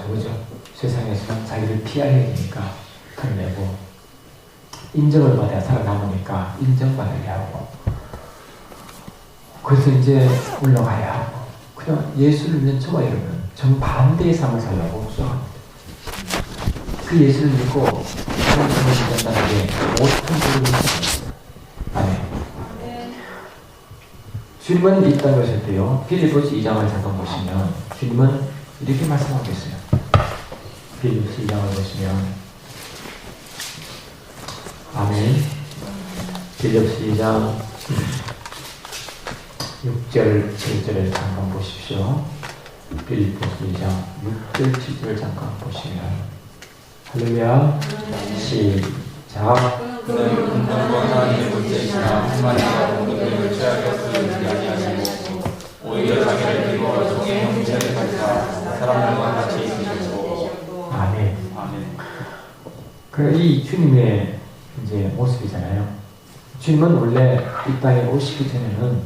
그죠? 세상에서는 자기를 피해야 되니까 털내고, 인정을 받아야 살아남으니까 인정받아야 하고, 그래서 이제 올라가야 하고, 그냥 예수를 믿는 저와 여러분 정반대의 삶을 살려고 수행합니다. 그 예수를 믿고 하나님을 믿는다는 게 어떤 소리를 믿습니다. 아멘. 주님은 이 땅에 오실 때요, 빌립보서 2장을 잠깐 보시면 주님은 이렇게 말씀하고 있어요. 빌립보서 2장을 보시면, 아멘. 빌립보서 2장 6절, 7절을 잠깐 보십시오. 빌립보서 2장 6절, 7절을 잠깐 보시면, 할렐루야. 시작. 그는 인간과 하나님의 문제이시나 하나님과 공동됨을 취하였음을 아니하시고 오히려 자기를 비워 종의 형체를 가지사 사람들과 같이 있으셨고. 아멘. 아멘. 그 이 주님의 이제 모습이잖아요. 주님은 원래 이 땅에 오시기 전에는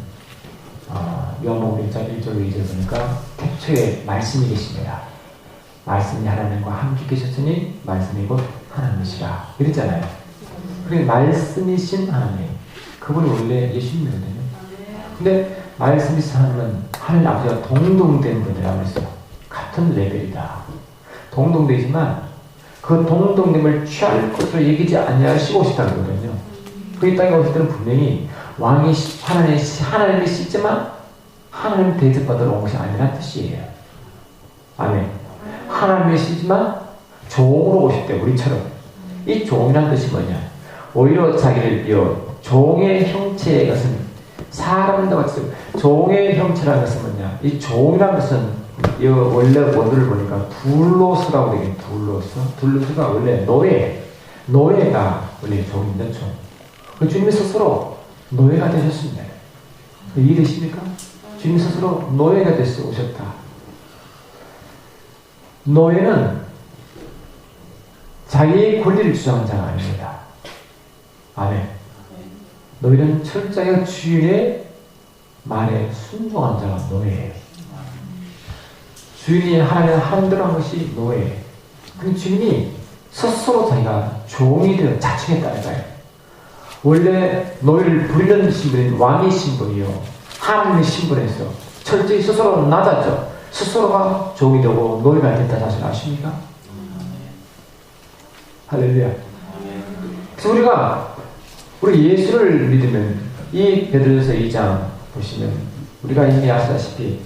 요한복음 1장 1절 2절 보니까 태초에 말씀이 계십니다. 말씀이 하나님과 함께 계셨으니 말씀이 곧 하나님이시라 이랬잖아요. 그러니까 말씀이신 하나님, 그분이 원래 예수님이거든요. 근데 말씀이신 하나님은 하나님 아버지와 동동된 분이라고 했어요. 같은 레벨이다. 동동되지만 그 동동됨을 취할 것으로 얘기지 아니하시고 오시다고 그러거든요. 그 땅에 오실 때는 분명히 왕이 하나님이 시지만 하나님 대접받으러 온 것이 아니라는 뜻이에요. 아멘. 하나님이 시지만 종으로 오실 때 우리처럼. 이 종이라는 뜻이 뭐냐? 오히려 자기를 종의 형체의 것은 사람과 같이 종의 형체라는 것은 뭐냐? 이 종이라는 것은 원래 원어를 보니까 둘로스라고 되겠네. 둘로스가 원래 노예가 원래 종인데 종. 그 주님 스스로 노예가 되셨습니다. 이해되십니까? 주님 스스로 노예가 되셔서 오셨다. 노예는 자기의 권리를 주장하는 자가 아닙니다. 아멘. 노예는 철저하게 주인의 말에 순종하는 자가 노예예요. 주인이 하나님 하나님대로 한 것이 노예예요. 그 주인이 스스로 자기가 종이 되어 자칭했다는 거예요. 원래 노예를 부리는 신분인 왕의 신분이요, 하나님의 신분에서 철저히 스스로 낮았죠. 스스로가 종이 되고 노예가 됐다 자신 아십니까? 할렐루야. 그래서 우리 예수를 믿으면 이 베드로전서 2장 보시면 우리가 이미 아시다시피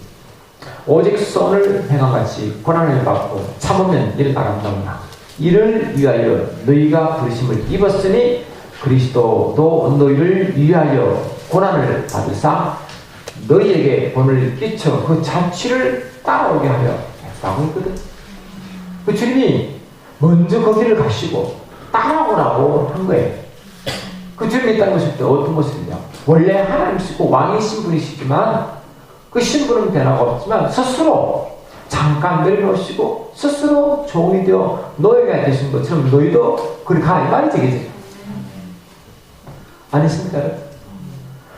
오직 선을 행함같이 고난을 받고 참으면 이를 나간다구나. 이를 위하여 너희가 부르심을 입었으니 그리스도도 너희를 위하여 고난을 받으사 너희에게 본을 끼쳐 그 자취를 따라오게 하려 했다고 했거든. 그 주님이 먼저 거기를 가시고 따라오라고 한 거예요. 그 주님이 있다는 것이 어떤 모습이냐? 원래 하나님이시고 왕의 신분이시지만 그 신분은 변화가 없지만 스스로 잠깐 내려놓으시고 스스로 종이 되어 노예가 되신 것처럼 너희도 그렇게 가라 이 말이지, 그지? 아니십니까?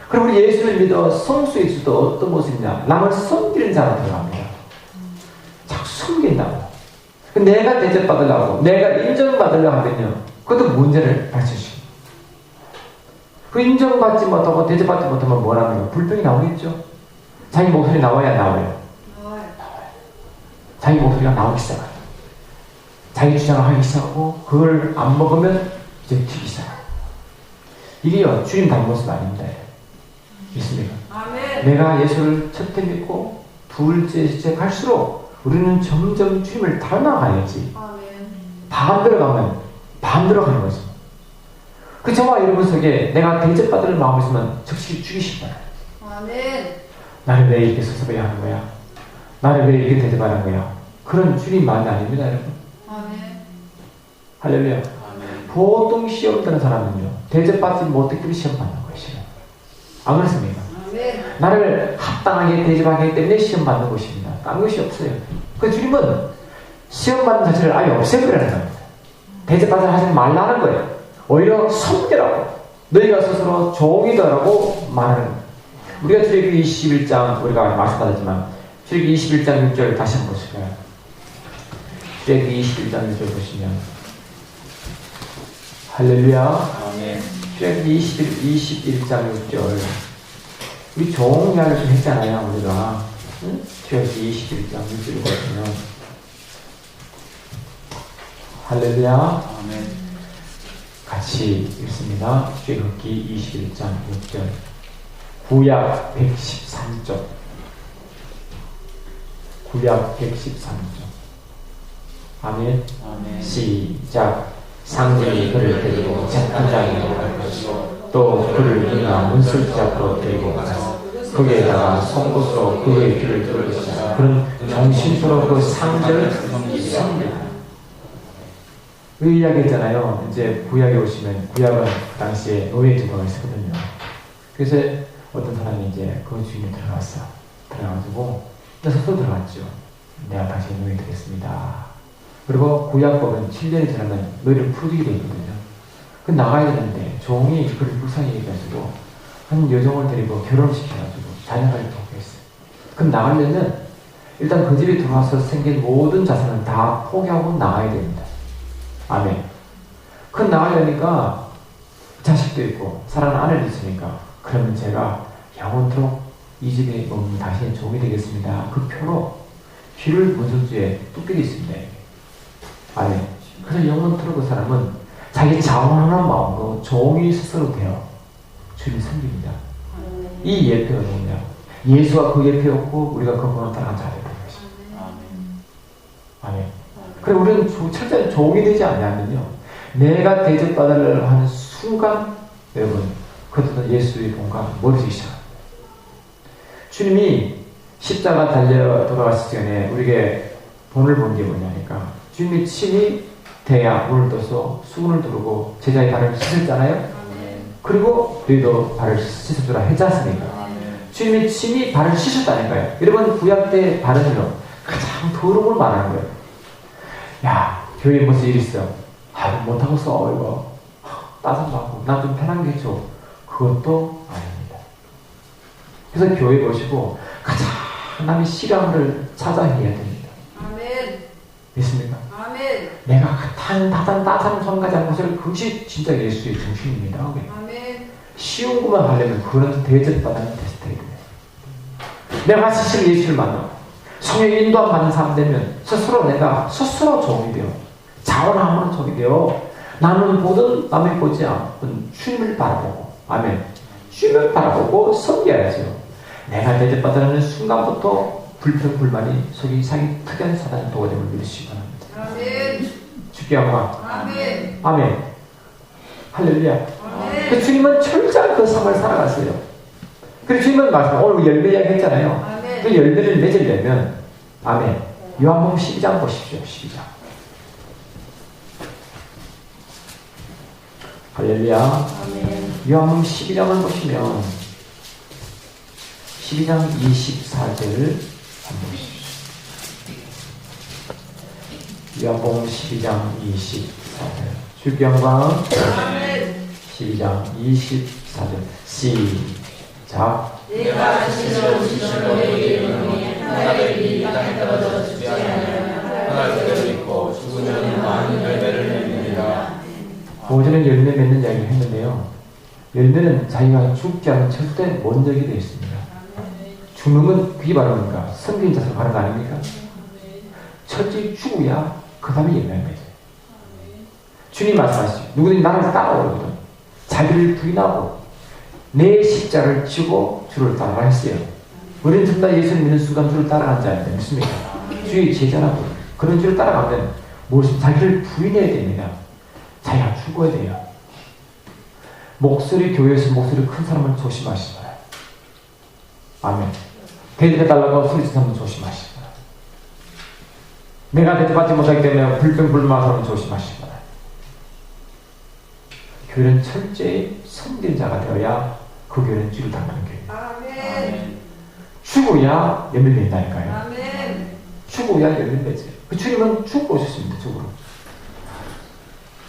그럼 우리 예수를 믿어 성수의 주도 어떤 모습이냐? 남을 섬기는 자로 들어갑니다. 자꾸 섬긴다고. 내가 대접받으려고, 내가 인정받으려고 하면요, 그것도 문제를 발생시킵니다. 그 인정받지 못하고 대접받지 못하면 뭐라는 거예요? 불평이 나오겠죠? 자기 목소리 나와야 나와요. 자기 목소리가 나오기 시작해요. 자기 주장을 하기 시작하고 그걸 안 먹으면 이제 튀기 시작해요. 이게요, 주님 닮은 모습 아닙니다. 믿습니까? 아멘. 내가 예수를 첫째 믿고 둘째 갈수록 우리는 점점 주님을 닮아가야지. 아멘. 반대로 가면 반대로 가는 거죠. 그 저와 여러분 속에 내가 대접받을 마음이 있으면 즉시 죽이십니다. 아멘. 나를 왜 이렇게 섭섭해야 하는 거야? 나를 왜 이렇게 대접하는 거야? 그런 주님 마음이 아닙니다, 여러분. 아멘. 할렐루야. 아멘. 보통 시험 드는 사람은요, 대접받지 못했기 때문에 시험 받는 것이에요. 안 그렇습니까? 아멘. 나를 합당하게 대접하기 때문에 시험 받는 것입니다. 딴 것이 없어요. 그 주님은 시험 받는 자체를 아예 없애버리는 겁니다. 대접받아 하지 말라는 거예요. 오히려 섬기라고. 너희가 스스로 종이더라고 말하는 거예요. 우리가 출애굽기 21장 우리가 말씀받았지만 출애굽기 21장 6절 다시 한번 보실까요? 출애굽기 21장 1절 보시면 할렐루야. 아멘. 출애굽기 21장 6절 우리 좋은 이야기를 좀 했잖아요. 우리가 응? 출애굽기 21장 6절 보시면 할렐루야. 아멘. 같이 읽습니다. 출애굽기 21장 6절 구약 113쪽 구약 113쪽 아멘. 아멘. 시작. 상전이 그를 데리고 재판장으로 갈 것이고 또 그를 그가 문술잡으로 데리고 가서 거기에다가 송곳으로 그의 귀를 뚫을 것이다. 그는 정신으로 그 상전을 섬기라. 그 이야기 했잖아요. 이제 구약에 오시면 구약은 그 당시에 노예 제도가 있었거든요. 그래서 어떤 사람이 이제 그 주인이 들어갔어. 들어가가지고 스스로 들어갔죠. 내가 당신의 노예 되겠습니다. 그리고 구약법은 7년이 지나면 너희를 풀어주게 되어 있거든요. 그 나가야 되는데 종이 그를 불쌍히 얘기해가지고 한 여종을 데리고 결혼시켜가지고 자녀를 포기했어요. 그럼 나가려면 일단 그 집에 들어와서 생긴 모든 자산을 다 포기하고 나가야 됩니다. 아멘. 그 나가려니까 자식도 있고 사랑하는 아내도 있으니까 그러면 제가 영원토록 이 집에 머문 당신의 종이 되겠습니다. 그 표로 귀를 문설주에 뚝배기 있습니다. 아멘. 그래서 영원토록 그 사람은 자기 자원하는 마음으로 종이 스스로 되어 주님을 섬깁니다. 이 예표가 뭐냐? 예수가 그 예표였고 우리가 그 번호 따라 앉아야 되는 것입니다. 아멘. 그래 우리는 철저히 종이 되지 않냐면요. 내가 대접받으려고 하는 순간 여러분 그것도 예수의 본과 멀어지기 시작합니다. 주님이 십자가 달려 돌아가시기 전에 우리에게 본을 본 게 뭐냐니까 주님이 친히 대야 문을 떠서 수건을 두르고 제자의 발을 씻었잖아요. 그리고 너희도 발을 씻어주라 했지 않습니까? 주님이 친히 발을 씻었다니까요. 여러분 구약 때 발은요 가장 더러운 걸 말하는 거예요. 야 교회에 무슨 일 있어? 못하고 써 이거 따뜻하고 나 좀 편한 게 줘. 그것도 아닙니다. 그래서 교회 보시고 가장 남이 싫어하는 걸 찾아 해야 됩니다. 아멘. 믿습니까? 아멘. 내가 따뜻한 성가장 것을 그것이 진짜 예수의 정신입니다. 아멘. 쉬운 것만 하려면 그거는 대접받는 테스트예요. 내가 스스로 예수를 만나고 성령 인도함 받는 사람 되면 스스로 종이 되어 자원하면 종이 되어 나는 보든 남이 보지 않는 주님을 바라보고 아멘. 주님을 바라보고 섬겨야죠. 내가 대접받는 순간부터 불평불만이 속이 이상이 특이한 사단의 도가됨을 믿으시기 바랍니다. 아멘. 주께 영광. 아멘. 아멘. 할렐루야. 아멘. 그 주님은 철저한 그 삶을 살아갔어요. 그리고 주님은 말씀 오늘 열매 이야기 했잖아요. 아멘. 그 열매를 맺으려면 아멘. 요한복음 12장 보십시오. 12장. 할렐루야. 아멘. 요한복음 12장을 보시면 12장 24절을 한번 보십시오. 요한복음 12장 24절. 주께 영광. 아멘. 12장 24절. 시작. 내가 진실로 너희에게 이르노니 하나님의 이 땅에 떨어져 죽지 않으면 하나 그대로 있고 죽으면 많은 열매를 맺느니라. 오전에 열매 맺는 이야기를 했는데요. 열매는 자기가 죽지 않은 절대 원적이 되어 있습니다. 죽는 건 그게 바로 뭡니까? 섬긴 자세로 가는 거 아닙니까? 철저히 죽어야 그 다음에 열매를 맺어요. 주님 말씀하시죠. 누구든지 나를 따라오거든 자기를 부인하고 내 십자를 지고 주를 따라가 했어요. 우리는 전부 다 예수를 믿는 순간 주를 따라가는 자인데 믿습니까? 주의 제자라고 그런 주를 따라가면 무엇이 자기를 부인해야 됩니다. 자기가 죽어야 돼요. 교회에서 목소리 큰 사람은 조심하시기 바랍니다. 아멘. 대접해달라고 소리친 사람은 조심하시기 바랍니다. 내가 대접받지 못하기 때문에 불평불만한 사람은 조심하시기 바랍니다. 교회는 철저히 섬긴 자가 되어야 그 교회는 주를 닮는 교회입니다. 아멘. 죽어야 열매 맺는다니까요. 아멘. 죽어야 열매 맺어요. 그 주님은 죽고 오셨습니다. 죽으로.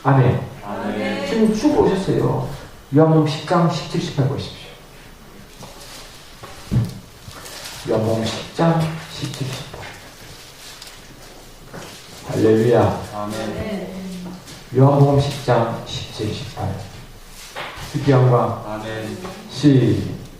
아멘. 아멘. 주님 죽고 오셨어요. 요한복음 10장 17, 18 보십시오. 요한복음 10장 17, 18 할렐루야. 아멘. 요한복음 10장 17, 18. 특기영광. 아멘.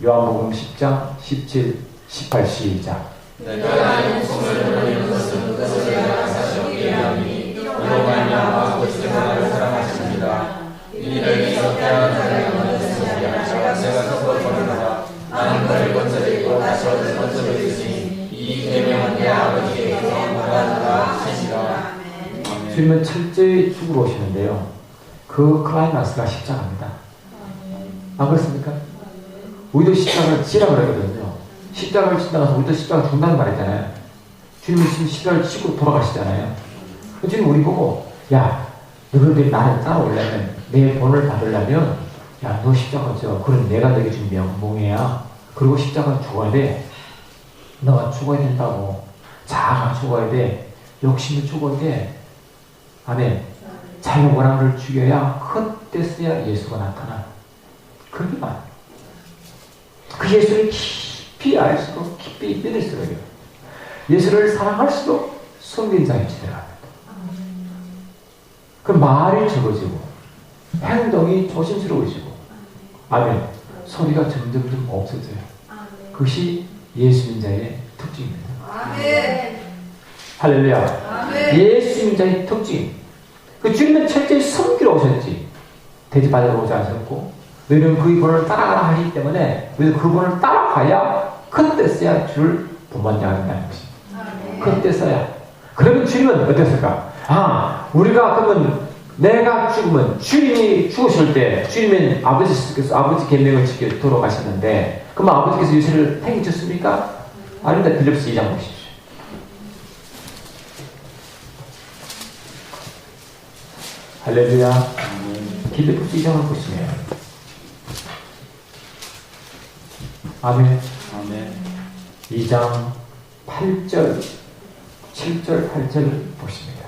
요한복음 10장 17, 18 시작. 내가 내 목숨을 버리는 것은 그것을 사셨기에 하니 이로 말미암아 그리스도 나를 사랑하십니다. 이를 이렇게 하는 자가 없는 것이 아니라 내가 스스로 버리노라. 나는 버릴 것을 잃고 다시 얻을 것을 있으니 이 계명은 내 아버지께서 무관하라 하시니라. 아멘. 주님은 철저히 죽으러 오시는데요. 그 클라이막스가 십자가입니다. 안 그렇습니까? 우리도 십자가를 지라 그러거든요. 십자가를 지나가서 우리도 십자가 죽는다는 말 했잖아요. 주님은 지금 십자가를 지고 돌아가시잖아요. 주님 우리 보고, 야, 너희들이 나를 따라오려면, 내 본을 받으려면, 야, 너 십자가 져. 그럼 내가 너에게 준 명봉이야. 그리고 십자가 죽어야 돼. 너가 죽어야 된다고. 자아가 죽어야 돼. 욕심이 죽어야 돼. 아멘. 자유 원함을 죽여야 그때서야 예수가 나타나. 그렇게 말. 그 예수를 깊이 알수록 깊이 믿을수록요. 예수를 사랑할수록 숨긴 자의 지대로 합니다. 그 말이 적어지고 행동이 조심스러워지고 아멘. 소리가 점점 없어져요. 그것이 예수 민자의 특징입니다. 아멘. 할렐루야. 아멘. 예수 민자의 특징. 그 주님은 철저히 섬기러 오셨지. 대접받으러 오지 않으셨고 너희는 그 본을 따라가라 하시기 때문에 너희는 그 본을 따라가야 그때서야 주를 본받냐 한다는 것입니다. 그때서야. 그러면 주님은 어땠을까? 아, 우리가 그러면 내가 죽으면 주님이 죽으실 때 주님은 아버지께서 아버지 계명을 지켜 돌아가셨는데 그럼 아버지께서 유세를 행해줬습니까? 아닙니다. 빌립보서 2장 보십시오. 할렐루야. 빌립보서 2장을 보시면 아멘. 아멘. 2장 8절 7절 8절 보십니다.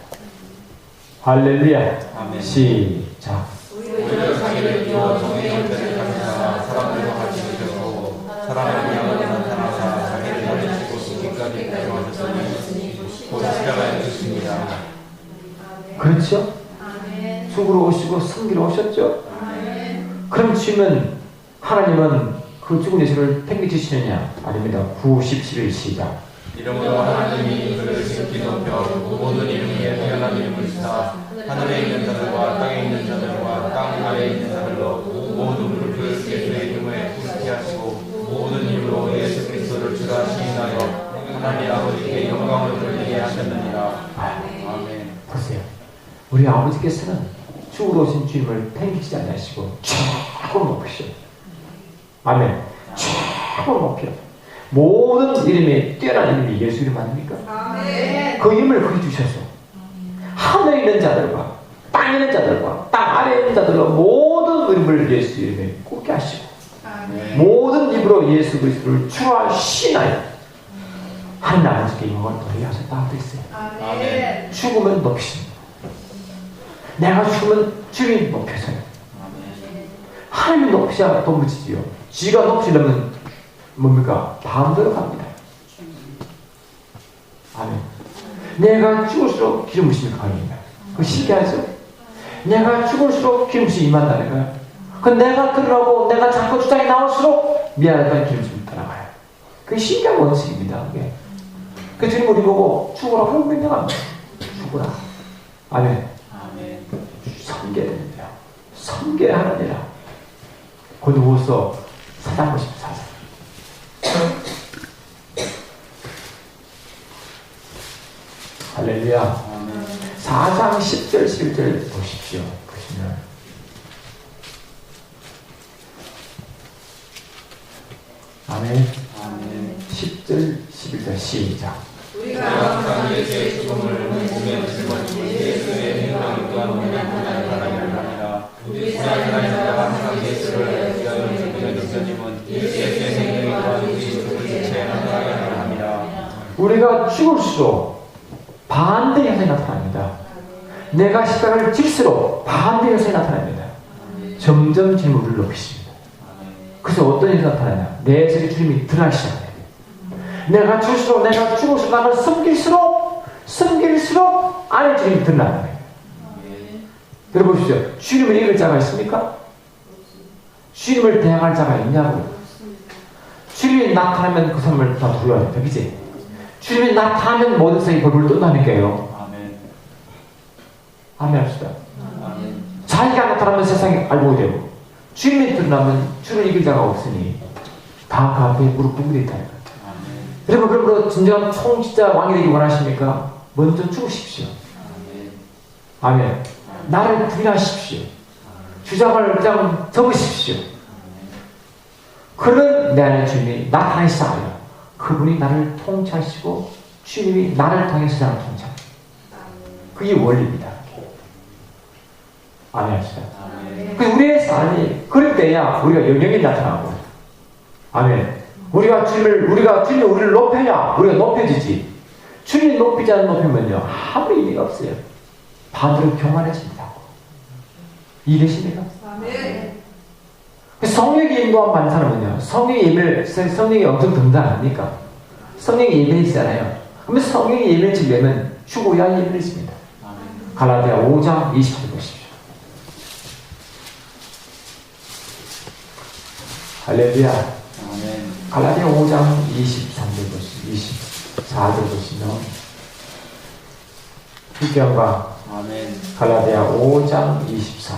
할렐루야. 아멘. 시작. 오히려 자기를 비워 종의 형태를 가지사 사람들과 같이 되셨고 사람을 위하여 나타나사 자기를 가르치고 죽기까지 고생하셨으니 곧 십자가에 죽습니다. 그렇죠? 죽으러 오시고 섬기러 오셨죠? 그럼 주님은 하나님은 그 죽은 예수를 팽개치시느냐? 아닙니다. 9, 10, 11 시작. 이러므로 하나님이 그를 지극히 높여 모든 이름 위에 뛰어난 이름을 주사 하늘에 있는 자들과 땅에 있는 자들과 땅 아래에 있는 자들로 모든 무릎을 예수의 이름에 꿇게 하시고 모든 이름으로 예수 그리스도를 주라 시인하여 하나님 아버지께 영광을 돌리게 하셨느니라. 아멘. 보세요. 우리 아버지께서는 죽으러 오신 주님을 팽개치지 않으시고 최고 높으셔. 아멘. 최고 높여. 모든 이름에 뛰어난 이름이 예수 이름 아닙니까? 아멘. 그 이름을 그리 주셔서 하늘에 있는 자들과 땅에 있는 자들과 땅 아래에 있는 자들과 모든 이름을 예수 이름에 꽂게 하시고 아멘. 모든 입으로 예수 그리스도를 주와 신하여 하나님 아버지께 영광을 돌리게 하셨다고 되어 있어요. 아멘. 죽으면 높이십니다. 내가 죽으면 주님 높여서요. 하나님이 높이셔야 도무지지요. 지가 높이려면 뭡니까? 반대로 갑니다. 아멘. 내가 죽을수록 기름 부심이 강합니다. 그거 신기하죠? 내가 죽을수록 기름 부심이 임한다는 거야. 그 내가 들으라고 내가 자꾸 주장이 나올수록 미안하다는 기름 부심이 따라가요. 그게 신기한 원칙입니다. 그게. 그 주님 우리 보고 죽으라고 명령합니다. 죽으라. 아멘. 섬겨야 됩니다. 섬겨야 하느니라. 곧 누워서 사장 보십시오. 사장. 4장 10절 11절 보십시오. 보시면 아멘. 10절 11절 시작. 우리가 항상 예수의 죽음을 몸에 짊어지고 예수의 행방을 또한 몸에 하나님을 하니라. 우리 하나님과 항상 예수를 위하여 죽는 교수님은 예수의 생명이 또한 우리 죽을 주체에 나타나게 하려 합니다. 우리가 죽을수록 반대 현상이 나타납니다. 내가 십자가를 질수록 반대 현상이 나타납니다. 점점 주님을 높이십니다. 그래서 어떤 일이 나타나냐? 내 속에 주님이 드러나기 시작합니다. 내가 죽을수록 내가 죽을수록 나를 섬길수록 섬길수록 안에 주님이 드러나는 거예요. 들어보십시오. 주님을 이길 자가 있습니까? 주님을 대항할 자가 있냐고요. 주님이 나타나면 그 사람을 다 두려워야 돼. 그치? 주님이 나타나면 모든 세상이 벌벌 떤다는 게요. 아멘. 아멘 합시다. 아멘. 자기가 나타나면 세상이 알고 되고, 주님이 드러나면 주를 이길 자가 없으니 다 그 앞에 무릎 꿇게 있다는 거예요. 여러분, 그러므로 진정한 통치자 왕이 되기 원하십니까? 먼저 죽으십시오. 아멘. 나를 부인하십시오. 주장을 그냥 접으십시오. 그런 내 안에 주님이 나타나기 시작하여 그분이 나를 통치하시고 주님이 나를 통해 세상을 통치합니다. 그게 원리입니다. 아멘 합시다. 그 우리의 삶이 그럴 때야 우리가 영역이 나타나고, 아멘. 우리가 주님이 우리를 높여야 우리가 높여지지. 주님이 높이지 않는 높이면요 아무 의미가 없어요. 반대로 교만해집니다. 이해되십니까? 아멘. 성령이 인도한 많은 사람은요, 성령이 엄청 등장하니까 성령이 예배해지잖아요. 그러면 성령이 예배해지려면 죽어야 예배해집니다. 갈라디아 5장 20절 보십시오. 할렐루야. 아멘. 갈라디아 5장 23절 보시면, 24절 보시면, 휘경과 아멘. 갈라디아 5장 24절.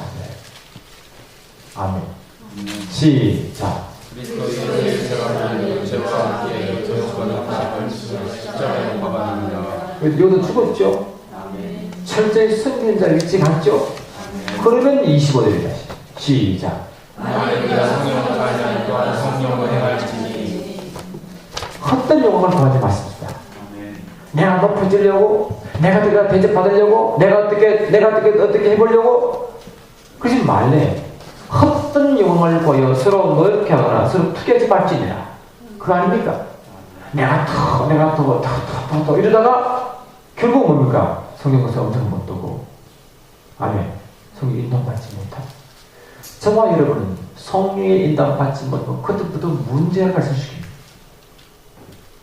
아멘. 시작. 그리스도 예수의 제가 육체와 함께 저주받는 사람을 십자가에 못 박았느니라. 요도 죽었죠? 아멘. 철저히 성경인 자 일찍 갔죠? 그러면 25절이다. 시작. 나를 위하여 성령을 가하지 않고 또한 성령을 행할지니. 헛된 욕망을 구하지 마십니다. 아멘. 내가 높아지려고, 내가 대접받으려고, 내가 어떻게 해보려고 그러지 말래. 헛된 욕망을 구하여 서로 넓게 하거나 서로 투개지 말지니라. 그거 아닙니까? 내가 더 이러다가 결국 뭡니까? 성경에서 엄청 못 두고, 아멘. 성령 인도받지 못하고, 저와 여러분은 성령의 인도받지 못하고 그때부터 문제가 발생시킵니다.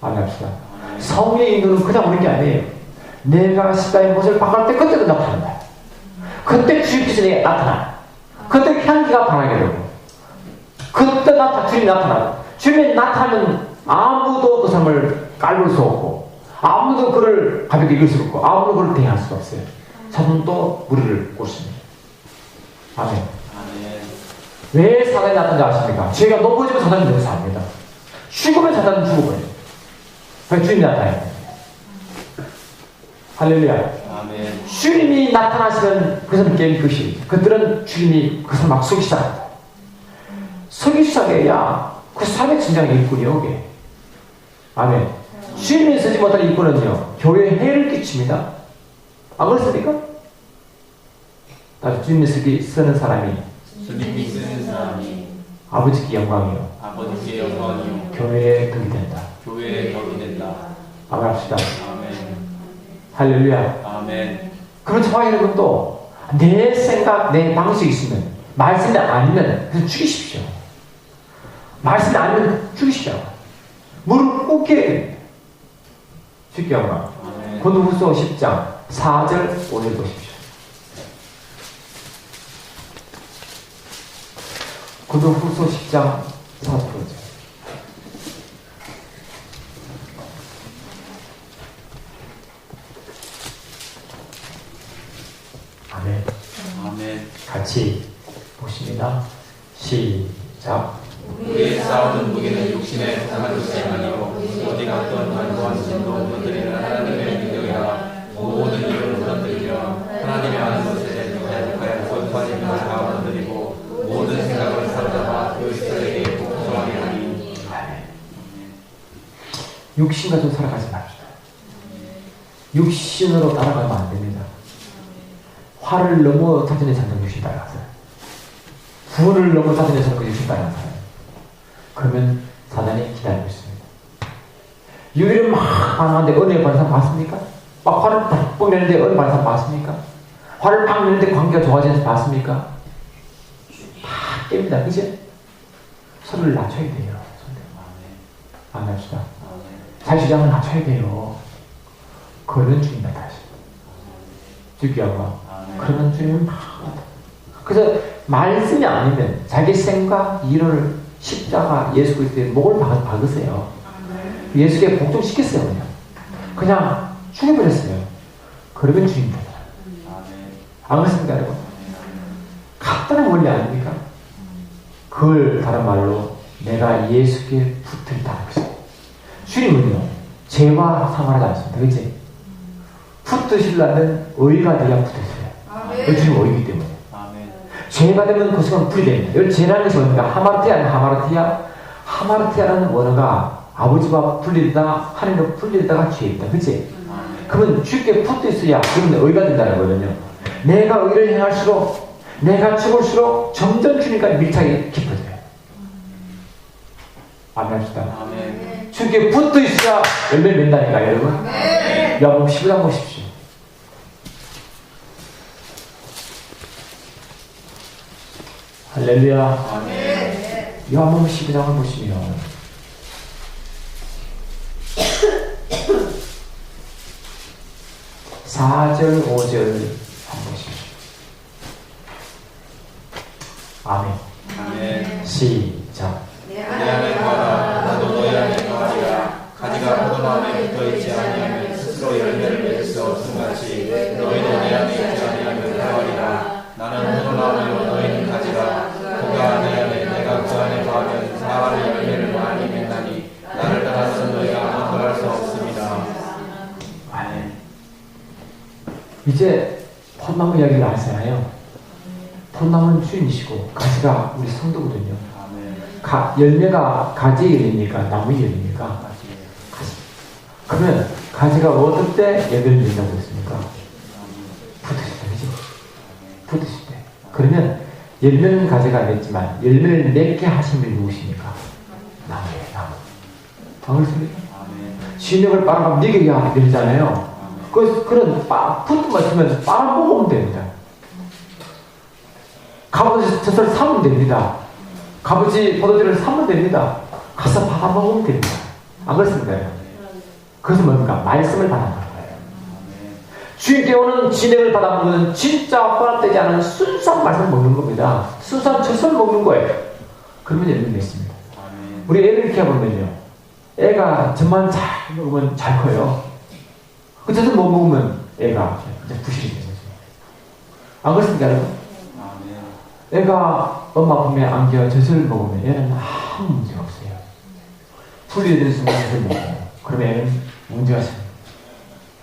아멘 합시다. 성령의 인도는 그냥 오는 게 아니에요. 내가 십자가의 모습을 바꿀 때 그때도 나타난다. 그때 주의 빛이 내게 나타나. 그때 향기가 바라게 되고, 그때 주님이 나타나고, 주님이 나타나면 아무도 그 사람을 깔볼 수 없고, 아무도 그를 가볍게 이길 수 없고, 아무도 그를 대할 수 없어요. 사단도 무리를 꿇습니다. 아멘. 아멘. 왜 사단이 나타난지 아십니까? 죄가 높아지면 사단이 되어서 합니다. 죽으면 사단은 죽어버려요. 그래서 주님이 나타나요. 할렐루야. 아멘. 주님이 나타나시면 그 사람 게임 끝이. 그들은 주님이 그 사람 막 속이 시작합니다. 속이 시작해야 그 사람의 진정한 일꾼이 오게. 아멘. 주님이 쓰지 못한 일꾼은요, 교회에 해를 끼칩니다. 안 그렇습니까? 주님이 쓰는 사람이 주님이 쓰는 사람이 아버지께 영광이요, 아버지께 영광이요 교회에 덕이 된다. 교회의 덕이 된다. 아멘 합시다. 아멘. 할렐루야. 아멘. 그럼 저와 여러분도 내 생각, 내 방식이 있으면, 말씀이 아니면 그냥 죽이십시오. 말씀이 아니면 죽이십시오. 무릎 꿇게 됩니다. 쉽게 영광. 고린도후서 10장 4절 5절 보십시오. 고린도후서 10장 4절 5절. 아멘. 아멘. 같이 보십니다. 시작. 우리의 싸우는 무기는 육신에 상한 것이 아니요 어디 갔던 완고한 진도 무너뜨리는 하나님의 능력이라. 모든 일을 무너뜨리며 하나님의 하는 것에 대하여 권파하는 것을 다 무너뜨리고 모든 생각을 사로잡아 그리스도에게 복종하게 하니. 육신 가지고 살아가지 맙시다. 육신으로 따라가면 안 됩니다. 화를 넘어 사전에 사는 육신 따라가세요. 구원을 넘어 사전에 사는 육신 따라가세요. 그러면 사단이 기다리고 있습니다. 유일은 막 반하는데 은혜 받는 사람 봤습니까? 막 화를 팍 내는데 은혜 받는 사람 봤습니까? 화를 팍 내는데 관계가 좋아지는 사람 봤습니까? 다 깹니다. 그치? 손을 낮춰야 돼요. 안 합시다. 살 주장을 낮춰야 돼요. 그러면 주님 나타나십니다. 주기하고 그러면 주님은 막 그래서 말씀이 아니면 자기 생각, 일을 십자가 예수 그리스도의 목을 박으세요. 예수께 복종시켰어요. 그냥 죽여버렸어요. 그러면 주님 나타나요. 안 그렇습니까, 여러분? 간단한 원리 아닙니까? 그걸 다른 말로 내가 예수께 붙들다는 것이죠. 주님은요, 죄와 상관하지 않습니다. 그치? 붙드시려면 의가 되야 붙으세요. 주님 의이기 때문에. 죄가 되면 그 순간 불이 됩니다. 여기 죄라는 것이 뭡니까? 하마르티아 아니면 하마르티아? 하마르티아라는 원어가 아버지와 분리되다, 하나님과 분리되다가 죄입니다. 그치? 그러면 주께 붙어 있어야 그러면 의가 된다는 거거든요. 내가 의를 행할수록, 내가 죽을수록 점점 주님과 밀착이 깊어져요. 아멘 합시다. 주께 붙어 있어야 열매를 맺는다니까요, 여러분. 요한복음 15장 보십시오. 할렐루야. 요한복음 15장을 보시면 4절, 5절 한번 보십시오. 아멘. 시작. 내 안에 거하라. 나도 너희 안에 거하리라. 가지가 포도나무에 붙어있지 아니하면 스스로 열매를 맺을 수 없음 같이 너희도 내 안에 있지 아니하면 거하리라. 나는 포도나무요 너희는 가지라. 그가 내 안에 내가 그 안에 거하면 사활의 열매를 많이 맺나니 나를 떠나서 너희가 아무것도 할 수 없습니다. 아멘. 이제 폿나무 이야기를 하잖아요. 폿나무는 주인이시고 가지가 우리 성도거든요. 열매가 가지의 열매입니까? 나무의 열매입니까? 가지. 그러면 가지가 어떨 때 열매를 맺는다고 했습니까? 붙으실 때, 그죠? 붙으실 때. 그러면 열매는 가지가 맺지만 열매를 맺게 하신 분이 누구십니까? 나무예요, 나무. 안 그렇습니까? 진흙을 빨아가면 네개가 열리잖아요. 그런 붙만 주면서 빨아먹으면 됩니다. 값어치 젖을 사면 됩니다. 값어치 포도주를 사면 됩니다. 가서 받아먹으면 됩니다. 안 그렇습니까? 그것은 뭡니까? 말씀을 받아먹는 거예요. 주님께 오는 진행을 받아먹는 진짜 혼합되지 않은 순수한 말씀을 먹는 겁니다. 순수한 젖을 먹는 거예요. 그러면 열매 맺습니다. 우리 애를 이렇게 보면요. 애가 젖만 잘 먹으면 잘 커요. 그 젖을 못 먹으면 애가 이제 부실이 되는 거죠. 안 그렇습니까, 여러분? 애가 엄마 품에 안겨 젖을 먹으면 얘는 아무 문제가 없어요. 분리되는 순간 젖을 먹어요. 그러면 얘는 문제가 생겨요.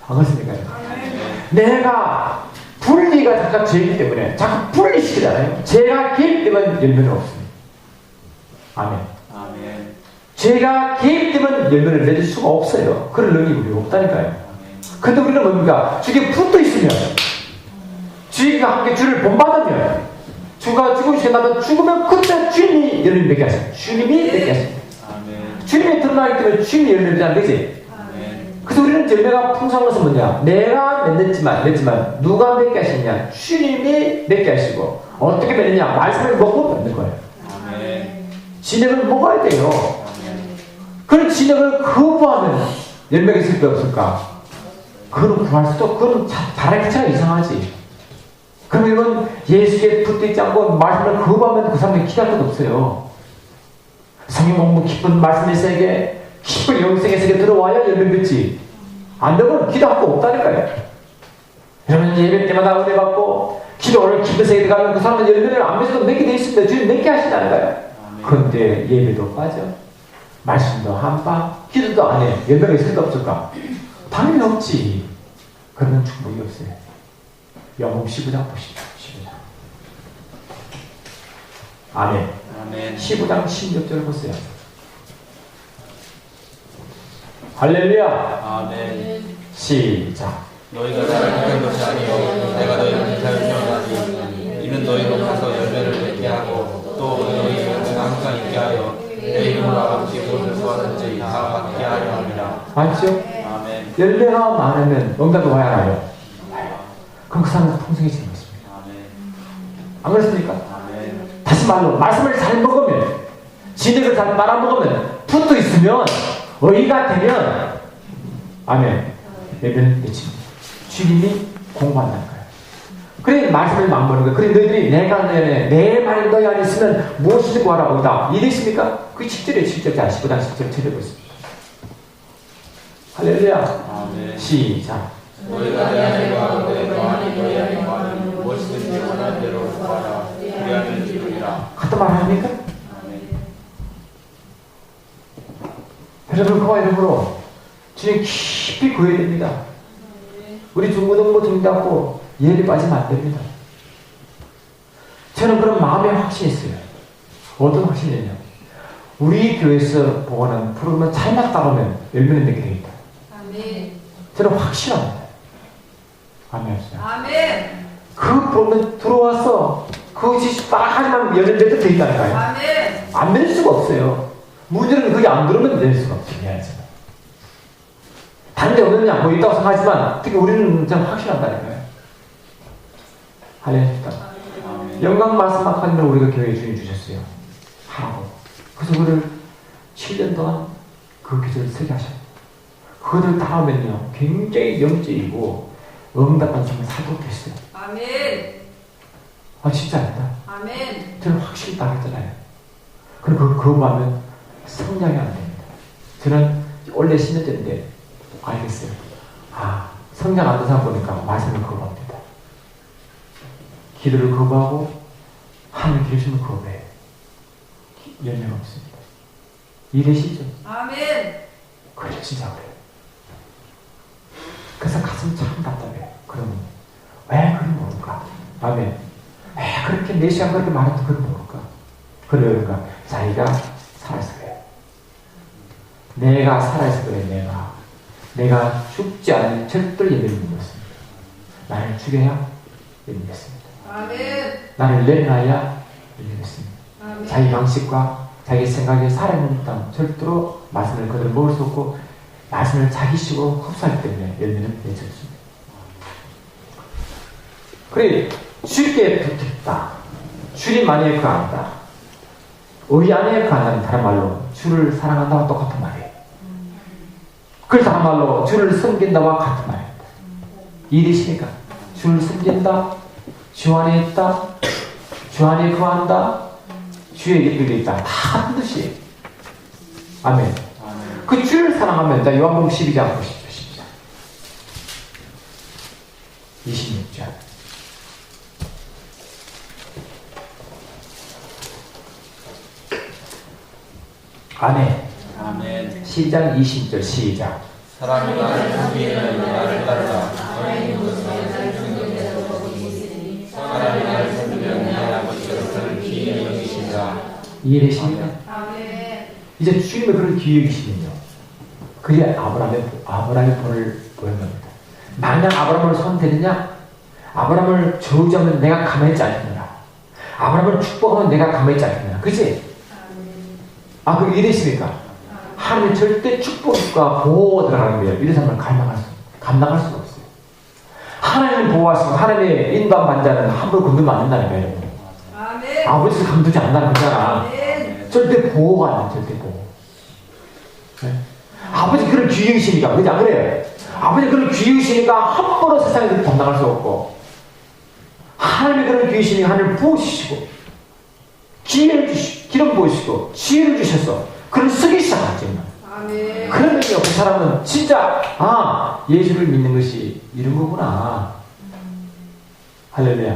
안 그렇습니까? 내가 분리가 자꾸 죄이기 때문에 자꾸 분리시키잖아요. 죄가 개입되면 열매는 없습니다. 아멘. 죄가 개입되면 열매를 맺을 수가 없어요. 그럴 능력이 우리가 없다니까요. 근데 우리는 뭡니까? 주께 붙어 있으면, 주님과 함께 주를 본받으면, 주가 죽으시고 죽으면 그때 주님이 열매를 맺게 하십니다. 주님이 맺게 하십니다. 주님이 드러나기 때문에 주님이 열매를 맺는 거지. 그래서 우리는 열매가 풍성한 것은 뭐냐? 내가 맺지만 누가 맺게 하시느냐? 주님이 맺게 하시고 어떻게 맺느냐? 말씀을 먹고 맺는 거예요. 진액을 먹어야 돼요. 그런 진액을 거부하면 열매가 있을 게 없을까? 그건 구할 수도, 그건 바라기 차가 이상하지. 그러면 이건 예수께 붙어있지 않고 말씀을 거부하면 그 사람이 기대할 것도 없어요. 성경 공부 깊은 말씀의 세계, 깊은 영생의 세계 들어와야 열매 맺지. 안 되면 기도할 거 없다니까요. 여러분 예배 때마다 은혜 받고 기도를 깊은 세계에 들어가면 그 사람은 열매를 안 맺어도 맺게 돼 있습니다. 주님 맺게 하신다니까요. 그런데 예배도 빠져, 말씀도 안 봐, 기도도 안 해. 열매가 있을까 없을까? 당연히 없지. 그러면 축복이 없어요. 요한복음 15장 보시죠. 15장. 아멘. 15장 16절 보세요. 할렐루야. 아멘. 시작. 너희가 나를 택한 것이 아니요 내가 너희를 택하여 세워나니 이는 너희로 가서 열매를 맺게 하고 또 너희 열매가 항상 있게 하여 내 이름으로 아버지 무엇을 구하든지 다 받게 하려 합니다. 맞죠? 아멘. 열매가 많으면 응답이 와야 하나요? 그럼 그 사람은 풍성해지는 것입니다. 안 그렇습니까? 다시 말로 말씀을 잘 먹으면, 진액을 잘 말아먹으면, 붙어 있으면, 의가 되면, 아멘. 열매는 맺힙니다. 주님이 공부한다는 거예요. 그래 말씀을 막무르는 거예요. 그래 너희들이 내가 내 말이 너희 안에 있으면 무엇이든 구하라 오다. 이랬습니까? 그 10절에 7절 15장 10절 찾아보고 있습니다. 할렐루야. 아멘. 시작. 너희가 내 안에 거하고 내 마음이 너희 안에 거하면 무엇이든지 원하는 대로 구하라. 그리하면 이루리라. 같은 말 합니까? 아멘. 여러분 그와 이름으로 주님 깊이 구해야 됩니다. 우리 중고등부 등답고 예를 빠지면 안 됩니다. 저는 그런 마음의 확신이 있어요. 어떤 확신이냐? 우리 교회에서 보고는 프로그램을 잘만 따르면 열매는 내게 되겠다. 아멘. 저는 확신합니다. 아멘. 아멘. 그 프로그램 들어와서 그것이 딱 하지만 열매도 되겠다는 거예요. 아멘. 안 될 수가 없어요. 문제는 그게 안 들으면 될 수가 없어요. 미안하지만. 단데 없느냐, 뭐 있다고 생각하지만, 특히 우리는 좀 확실한다는 거예요. 할렐루야. 아멘. 영광 말씀만 우리가 교회에 주님 주셨어요. 하라고. 그래서 그를 7년 동안 그 기도를 쓰게 하셨어요. 그거를 다 하면요, 굉장히 영적이고 응답한 삶을 살도록 했어요. 아멘. 아, 진짜 아니다. 아멘. 저는 확실히 따랐잖아요. 그리고 그거 하면 성장이 안 됩니다. 저는 원래 10년 전인데 알겠어요. 아, 성장 안 되는 사람 보니까 말씀을 거부합니다. 기도를 거부하고 하늘 기르시면 거부해요. 열매가 없습니다. 이해되시죠? 아멘. 그래, 진짜 그래요. 그래서 가슴 참 답답해요. 그러면 왜 그걸 모를까? 아멘. 왜 그렇게 4시간 그렇게 말해도 그걸 모를까? 그러니까 자기가 살아서 그래요. 내가 살아서 그래. 내가 죽지 않은 절대로 예배를 믿었습니다. 나를 죽여야 예배를 믿었습니다. 아멘. 나를 내놔야 예배를 믿었습니다. 아멘. 자기 방식과 자기 생각에 살아있는 땅 절대로 말씀을 그대로 먹을 수 없고 말씀을 자기 식으로 흡수하기 때문에 열매는 맺었습니다. 그래, 주께 붙었다. 주님 안에 거한다. 의 안에 거한다는 다른 말로 주를 사랑한다와 똑같은 말이에요. 그 다른 말로 주를 섬긴다와 같은 말입니다. 이해되십니까? 주를 섬긴다, 주 안에 있다, 주 안에 거한다, 주의 일들이 있다. 다 같은 뜻이에요. 아멘. 아멘. 그 주를 사랑하면, 자, 요한복음 12장 보십시오. 12장. 26절. 아멘. 아멘. 시작 20절 시작. 사람이 나를 섬기면 나를 따르라. 사람이 나를 섬기면 내 아버지께서 그를 귀히 여기시리라. 이해되십니까? 아멘. 이제 주님의 그런 귀히 여기시면요, 그게 아브라함의 본을 보는 겁니다. 만약 아브라함을 손대느냐, 아브라함을 저주하면 내가 가만히 있지 않겠느냐, 아브라함을 축복하면 내가 가만히 있지 않겠느냐. 그치? 아, 그게 이해되십니까? 하나님의 절대 축복과 보호가 들어가는 거예요. 이런 사람을 감당할 수가 없어요. 하나님을 보호하시고 하나님의 인도한 반자는 함부로 건들면 안 된다는 거예요. 아멘. 아버지도 감두지 않는다는 거잖아. 아멘. 절대 보호가 안 돼, 절대 보호. 네? 아버지 그런 귀여우시니까, 그지 안 그래요? 아버지 그런 귀여우시니까 함부로 세상에 감당할 수 없고, 하나님의 그런 귀여우시니까 하나님을 부어주시고, 기회를 주시고, 기름 부으시고, 지혜를 주셔서, 그를 쓰기 시작하지만, 아멘. 그러면요, 그 사람은 진짜, 아, 예수를 믿는 것이 이런 거구나. 할렐루야.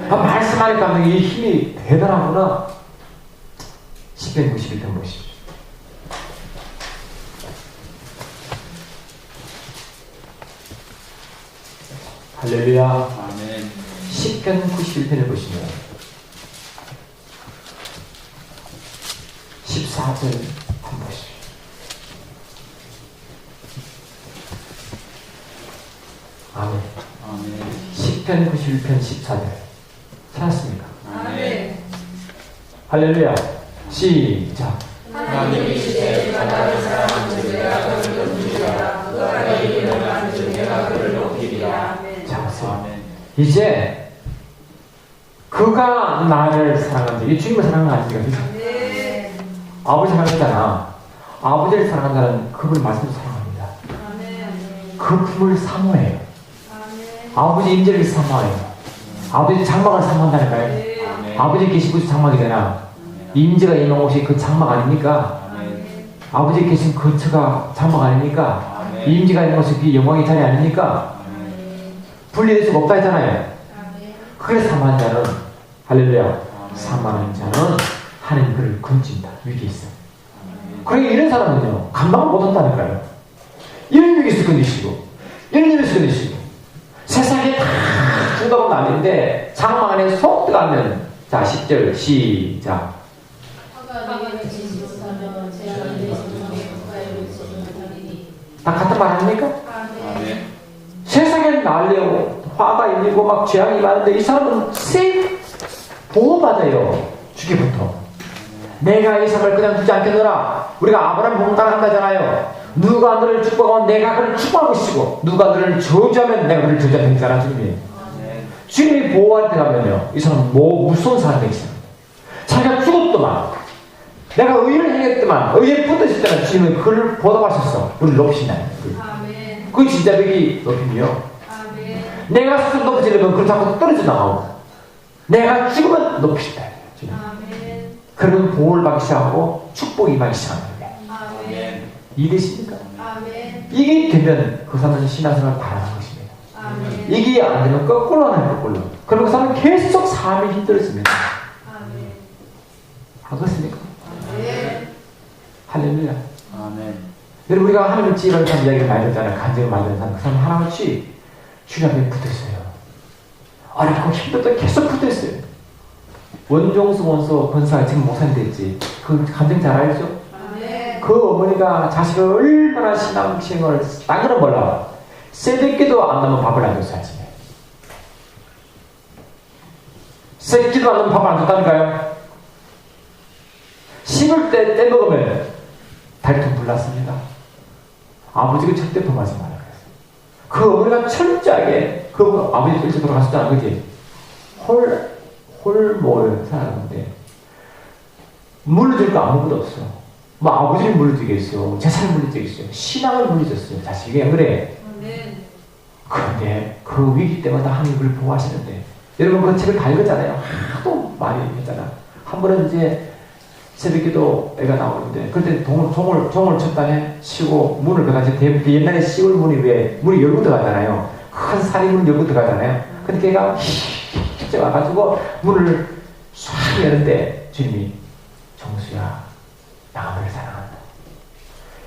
아, 말씀하니까 이 힘이 대단하구나. 10편 91편 보십시오. 할렐루야. 아멘. 10편 91편을 보시면 14절 한번 보십시오. 아멘. 아멘. 10편 91편 14절 찾았습니까? 아멘. 할렐루야. 시작. 하나님이 이시되 나를 사랑하는 주 내가 그를 높이리라. 그가 내 이름을 아는 주 내가 그를 높이리라. 아멘. 자, 보세요. 아멘. 이제 그가 나를 사랑한다. 이 주님을 사랑하는 거 아닙니까? 그죠? 아멘. 아버지 사랑하잖아. 아버지를 사랑한다는 그분의 말씀을 사랑합니다. 아멘. 그 그 품을 사모해요. 아멘. 아버지 임재를 사모해요. 아버지 장막을 사모한다니까요. 아멘. 아버지 계신 곳이 장막이잖아. 임재가 임한 곳이 그 장막 아닙니까? 아멘. 아버지 계신 거처가 장막 아닙니까? 아멘. 임재가 있는 곳이 그 영광의 자리 아닙니까? 분리될 수가 없다 했잖아요. 아멘. 그래서 사모한 자는 할렐루야 사모하는 자는 하나님 그를 건진다. 위기에 있어. 그러니까 이런 사람은요 감당을 못한다니까요. 이런 위기에서 건지시고 이런 일에서 건지시고 세상에 다 죽어가면 아닌데 장막 안에 속 들어가면 자 10절 시작 다 같은 말 아닙니까? 아멘. 세상에 난리고 화가 일리고 막 재앙이 많은데 이 사람은 보호받아요. 주기부터. 내가 이 사람을 그냥 두지 않겠노라. 우리가 아브라함 복음 따라간다잖아요. 누가 너를 축복하면 내가 그를 축복할 것이고 누가 너를 저주하면 내가 그를 저주하는 자라 주님이. 주님이 보호할 때 가면요 이 사람은 무서운 사람이 있어요. 자기가 죽었더만 내가 의를 행했더만 의에 붙었을 때는 주님은 그를 보답하셨어. 우리를 높이신다는 거예요. 아멘. 그 진짜 벽이 높임이요. 아멘. 내가 스스로 높아지려면 그걸 자꾸 떨어져 나가고 내가 죽으면 높이신다. 주님. 아멘. 그러면 보호를 받기 시작하고 축복이 임하기 시작합니다. 아멘. 이해되십니까? 아멘. 이게 되면 그 사람은 신앙생활을 바라는 것입니다. 아멘. 이게 안 되면 거꾸로 하는 거꾸로. 그럼 그 사람은 계속 삶이 힘들었습니다. 아멘. 안 그렇습니까? 아멘. 할렐루야. 아멘. 여러분 우리가 하나님을 찌르는 사람 이야기를 많이 듣잖아요. 간증을 많이 듣는 사람. 그 사람 하나같이 주님 앞에 붙어있어요. 어렵고 힘들다 계속 붙어있어요. 원종수 원소 권사가 지금 목사님 됐지. 그 간증 잘 알죠? 아멘. 그 어머니가 자식을 얼마나 신앙생활을 딴 거는 몰라. 새벽기도 안 나면 밥을 안 줬어 아침에. 새끼도 안 나면 밥을 안 줬다니까요. 씹을 때 떼먹으면 다리통 불났습니다. 아버지가 절대 범하지 말라 그랬어요. 그 어머니가 철저하게 그 아버지 일찍 돌아가셨다는 거지. 홀모를 살았는데 물려줄 거 아무것도 없어. 뭐 아버지를 물려주겠어. 재산을 물려주겠어요. 신앙을 물려줬어요. 자식이 안 그래? 아멘. 그런데 그 위기 때마다 하나님을 보호하시는데 여러분 그 책을 다 읽었잖아요. 하도 많이 했잖아. 한 번은 이제 새벽기도 애가 나오는데 그때 종을 쳤다네 치고 문을 그 옛날에 시골 문이 왜 문이 열고 들어가잖아요. 큰 사리문 열고 들어가잖아요. 근데 걔가 휘 와가지고 문을 쏴 여는데 주님이 정수야 내가 너를 사랑한다.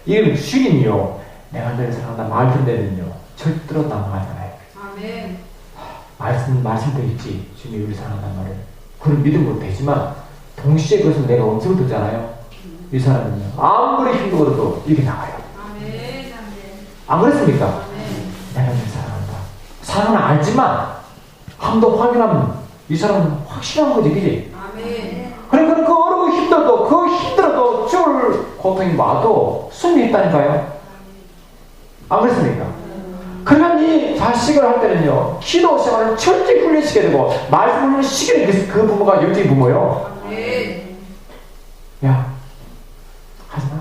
이게 주님이요 내가 너를 사랑한다 말 듣는데는요 절대로 남아가잖아요. 아멘. 말씀도 있지. 주님이 우리 사랑한다는 말을. 그런 믿음으로 되지만, 동시에 그것을 내가 엄청 듣잖아요. 이 사람은요, 아무리 힘들어도 이렇게 나가요. 아멘. 안 그랬습니까? 아멘. 내가 널 사랑한다. 사랑은 알지만, 한도 확인하면 이 사람은 확실한 거지, 그지? 아멘. 그러니까 그 어려워 힘들어도 죽을 고통이 와도 숨이 있다니까요. 안 그랬습니까? 그러면 이 자식을 할 때는요, 기도 생활을 철저히 훈련시켜야 되고, 말씀을 시키는 그 부모가 영적인 부모예요. 아멘. 야, 하지마.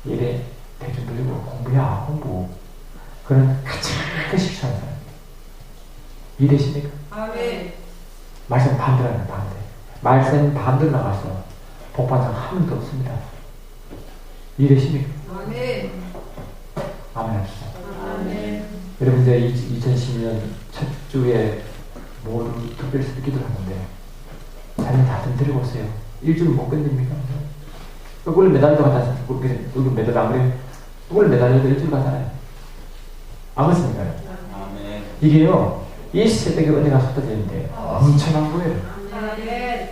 일에 대충 돌리고 공부야, 공부. 그런 가장 실수하는 사람. 이해되십니까? 아멘. 말씀 반대로 하는 반대. 말씀 반대로 나가서 복받는 한 명도 없습니다. 이해되십니까? 아멘. 아멘 합시다. 아멘. 여러분 이제 2010년 첫 주에 모두 특별히 기도를 하는데 자녀 다 든들고 오세요. 일주일 못 견딥니까? 얼굴 매달려도 가다 얼굴 매달려 안 그래요? 얼굴 매달려도 일주일 가잖아요. 안 그렇습니까? 아멘. 이게요 이 새벽에 은혜가 쏟아지는데 엄청난 거예요. 아멘.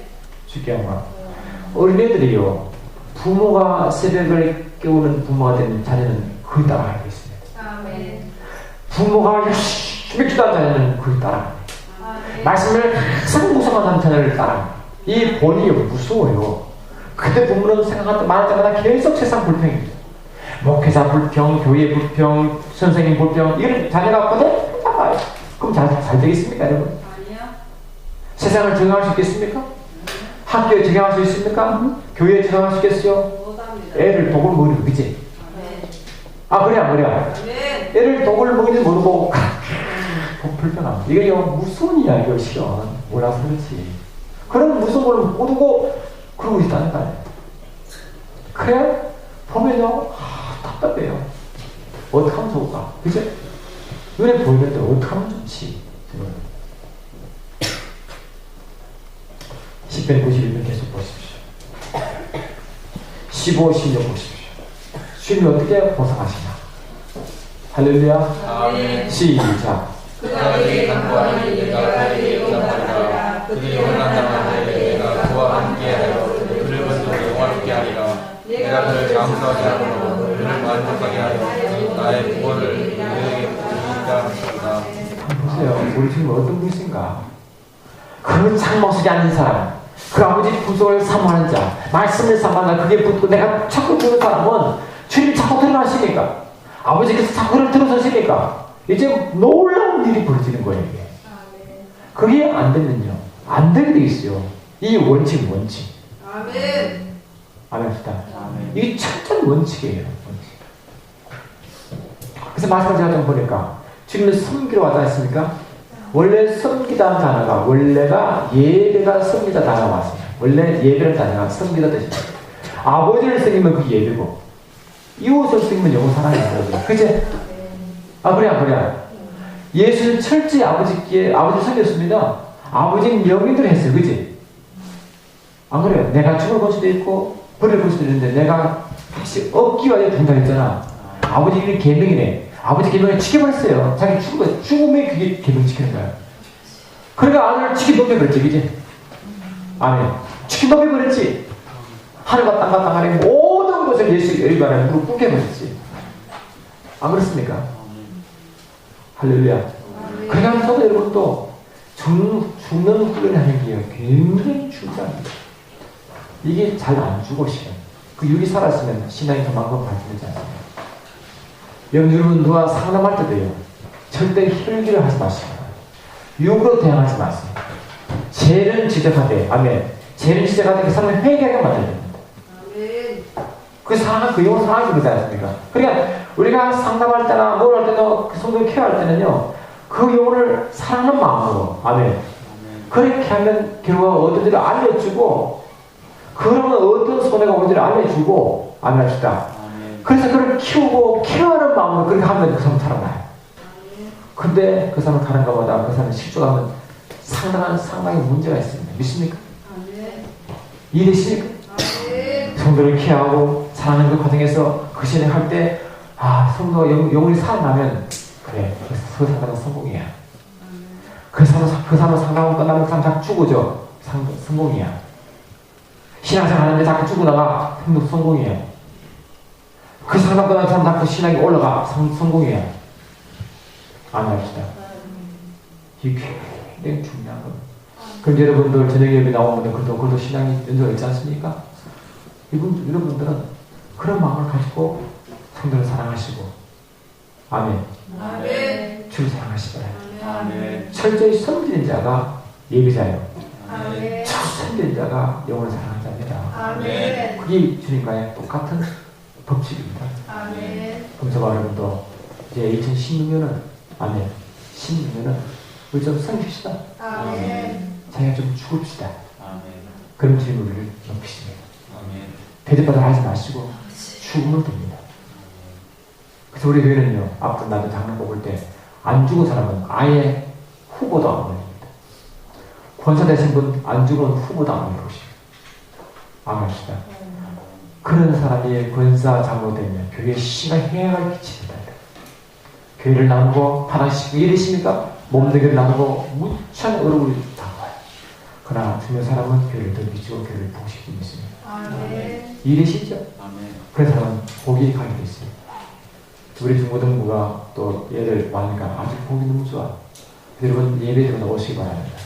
주께양아 어린애들이요 부모가 새벽을 깨우는 부모가 되는 자녀는 그걸 따라가고 있습니다. 아멘. 부모가 열심히 기도하는 자녀는 그걸 따라갑니다. 아멘. 말씀을 항상 묵상하는 자녀를 따라갑니다. 이 본이 무서워요. 그때 부모는 생각할 말할 때마다 계속 세상 불평입니다. 목회자 불평, 교회 불평, 선생님 불평 이런 자녀가 거든 따라가요. 그럼 잘 되겠습니까 여러분? 아니요. 세상을 적용할 수 있겠습니까? 학교에 적용할 수 있습니까? 교회에 적용할 수 있겠어요? 못합니다. 애를 독을 먹이는 그지? 아멘. 아, 그래, 안 그래? 아멘. 애를 독을 먹이는지 모르고, 불편함. 이게 무서운 이야기야, 실은. 몰라서 그렇지. 그런 무서운 걸 모르고, 그러고 있다는 거 아니야. 그래? 보면요, 답답해요. 어떻게 하면 좋을까? 그죠? 눈에 보이는데 어떻게 하면 좋지? 10편 91편 계속 보십시오. 15, 16 보십시오. 주님이 어떻게 보상하시냐? 할렐루야. 아멘. 시작. 그가 내게 간구하니 내가 그에게 응답하리라. 그들이 원한다면 내가 그와 함께하여 그를 건져 영화롭게 하리라. 내가 그를 장수하게 하고 그를 만족하게 하여 나의 구원을 그에게 주리라 하시리라. 보세요. 우리 주님 어떤 분이신가? 그 장막속에 앉은 사람, 그 아버지 구속을 사모하는 자, 말씀을 사모하는 자, 그게 붙고 내가 자꾸 보는 사람은 주님이 자꾸 들어가시니까, 아버지께서 자꾸 그를 들어서시니까 이제 놀라운 일이 벌어지는 거예요. 이게. 그게 안 되면요, 안 되게 돼 있어요. 이 원칙. 아멘. 아멘입니다. 이게 철저한 원칙이에요. 원칙. 그래서 마지막 제가 좀 보니까 주님은 섬기러 왔지 않습니까? 원래 섬기다는 단어가 원래가 예배가 섬기다 단어가 왔어요. 원래 예배라는 단어가 섬기다 뜻입니다. 아버지를 섬기면 그게 예배고 이웃을 섬기면 영혼 사랑이라는 거죠. 그치? 아, 그래. 예수는 철저히 아버지께 아버지 섬겼습니다. 아버지는 명의대로 했어요. 그치? 안 그래요? 내가 죽을 볼 수도 있고 버릴 볼 수도 있는데 내가 다시 얻기 위하여 준다 했잖아. 아버지 이름이 계명이네. 아버지 계명을 지켜버렸어요. 자기 죽음에 그게 계명 지키는 거야. 그러니까 아들을 지kin 넘겨버렸지, 그지? 아멘. 지킨 넘겨버렸지. 하늘과 땅과 땅 안에 모든 것을 예수 일반에 무릎 꿇게버렸지. 안 그렇습니까? 할렐루야. 그러니까 저도 여러분도 죽는 훈련을 하는 게 굉장히 중요합니다. 이게 잘 안 죽으시면 그 육이 살았으면 신앙이 그만큼 발전되지 않습니다. 여러분 누가 상담할 때도요, 절대 혈기를 하지 마십니다. 육으로 대항하지 마세요. 죄는 지적하되, 아멘. 죄는 지적하되 그 사람을 회개하게 만들어야 됩니다. 아멘. 그 상황, 그 영혼 상황이 그러지 않습니까? 그러니까 우리가 상담할 때나 뭘 할 때나 그 성도를 케어할 때는요, 그 영혼을 사랑하는 마음으로, 아멘. 그렇게 하면 결과가 어떤지를 알려주고, 그러면 어떤 손해가 오는지를 알려주고, 아멘 합시다. 그래서 그를 키우고 케어하는 마음으로 그렇게 하면 그 사람 살아나요. 근데 그 사람 가는 것보다 그 사람이 실족하면 상당히 문제가 있습니다. 믿습니까? 이해되십니까? 성도를 케어하고 사랑하는 그 과정에서 그 시간에 할 때, 성도가 영혼이 살아나면, 그래, 그 사람은 성공이야. 그 사람은 상담은 끝나면 그 사람 자꾸 죽어져. 성공이야. 신앙생활 하는데 자꾸 죽으다가 성공이에요. 그 상담 끝나면 그 사람 자꾸 신앙이 올라가. 성공이에요. 안 합시다. 이게 굉장히 중요한 거예요. 그럼 여러분들 저녁 예배 나오면 그래도 신앙이 연소가 있지 않습니까? 여러분들은 그런 마음을 가지고 성도를 사랑하시고, 아멘. 아멘. 주를 사랑하시기 바랍니다. 아멘. 철저히 섬기는 자가 예배자예요. 아멘. 섬기는 자가 영혼을 사랑하는 자입니다. 아멘. 그게 주님과의 똑같은 법칙입니다. 아멘. 금서가 여러분도 이제 2016년은, 아멘. 16년은 우리 좀 섬깁시다. 아멘. 자기가 좀 죽읍시다. 아멘. 그럼 주님 우리를 높이십니다. 아멘. 대접받아 하지 마시고 죽으면 됩니다. 그래서 우리 교회는요, 앞으로 나도 장난 뽑을 때 안 죽은 사람은 아예 후보도 안 올립니다. 권사 되신 분 안 죽은 후보도 안 올리십니다. 아멘입니다. 그런 사람이 권사 장로 되면 교회에 심한 해악을 끼칩니다. 교회를 나누고 파당시키고 이러십니까? 몸되기를 나누고 무척 어려움을 당해요. 그러나 죽는 사람은 교회를 더 미치고 교회를 부시키고 있습니다. 아멘. 이러시죠? 아멘. 그런 사람은 복이 가게 됐어요. 우리 중고등부가 또 예를 많으니까 아주 복이 너무 좋아. 여러분 예배 때문에 오시기 바랍니다.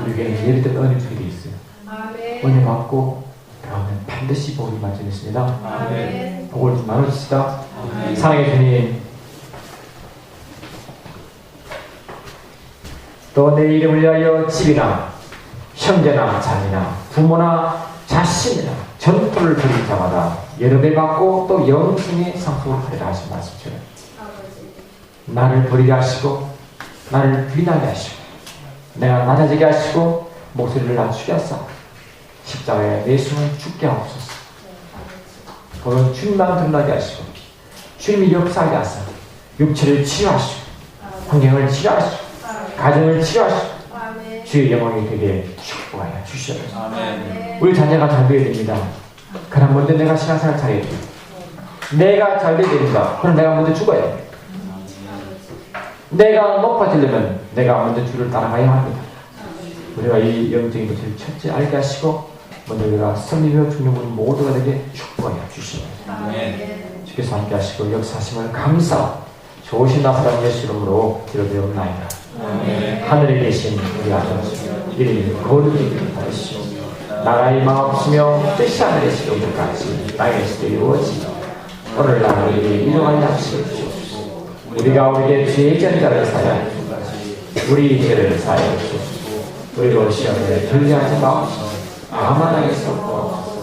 우리 교회는 예배 때문에 은혜 주게 돼 있어요. 아멘. 은혜 받고 그러면 반드시 복이 맞으십니다. 아멘. 복을 좀 나눠주시다. 아멘. 사랑의 주님, 또 내 이름을 위하여 집이나 형제나 자매나 부모나 자신이라 전투를 벌일 자마다 여러 배 받고 또 영생의 상속을 하리라 하신 말씀처럼 나를 버리게 하시고 나를 비난하게 하시고 내가 낮아지게 하시고 목소리를 낮추게 하사 십자가에 내 숨을 죽게 하옵소서. 보는 주님만 드러나게 하시고 주님이 역사하게 하사 육체를 치유하시고 환경을 치유하시고 가정을 치유하시고 주의 영광이 되게 축복하여 주시옵소서. 아멘. 우리 자녀가 잘 되어야 됩니다. 그럼 먼저 내가 신앙생활 잘해야 됩니다. 내가 잘 되어야 됩니다. 그럼 내가 먼저 죽어야 됩니다. 내가 높아지려면 내가 먼저 주를 따라가야 합니다. 우리가 이 영적인 것을 첫째 알게 하시고 먼저 우리가 성리며 중용군 모두가 되게 축복하여 주시옵소서. 아멘. 주께서 함께 하시고 역사하심을 감사하고 좋으신 나사렛 예수 이름으로 기도되옵나이다. 아멘. 하늘에 계신 우리 아버지 이름이 거룩히 받으시오. 나라의 마옵시며 뜻이 하늘에서 이루어지기까지 땅에서도 이루어지며 오늘날 우리에게 일용할 약속을 주옵소서. 우리가 우리에게 죄의 전자를 사하여 우리 죄를 사하여 주옵소서. 우리로 시험에 들리하지 마옵소서. 아마당에서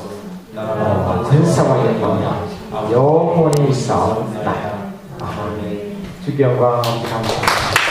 나라와 권사와 영광이 영원히 있사옵나이다. 아멘. 주께 영광 감사합니다.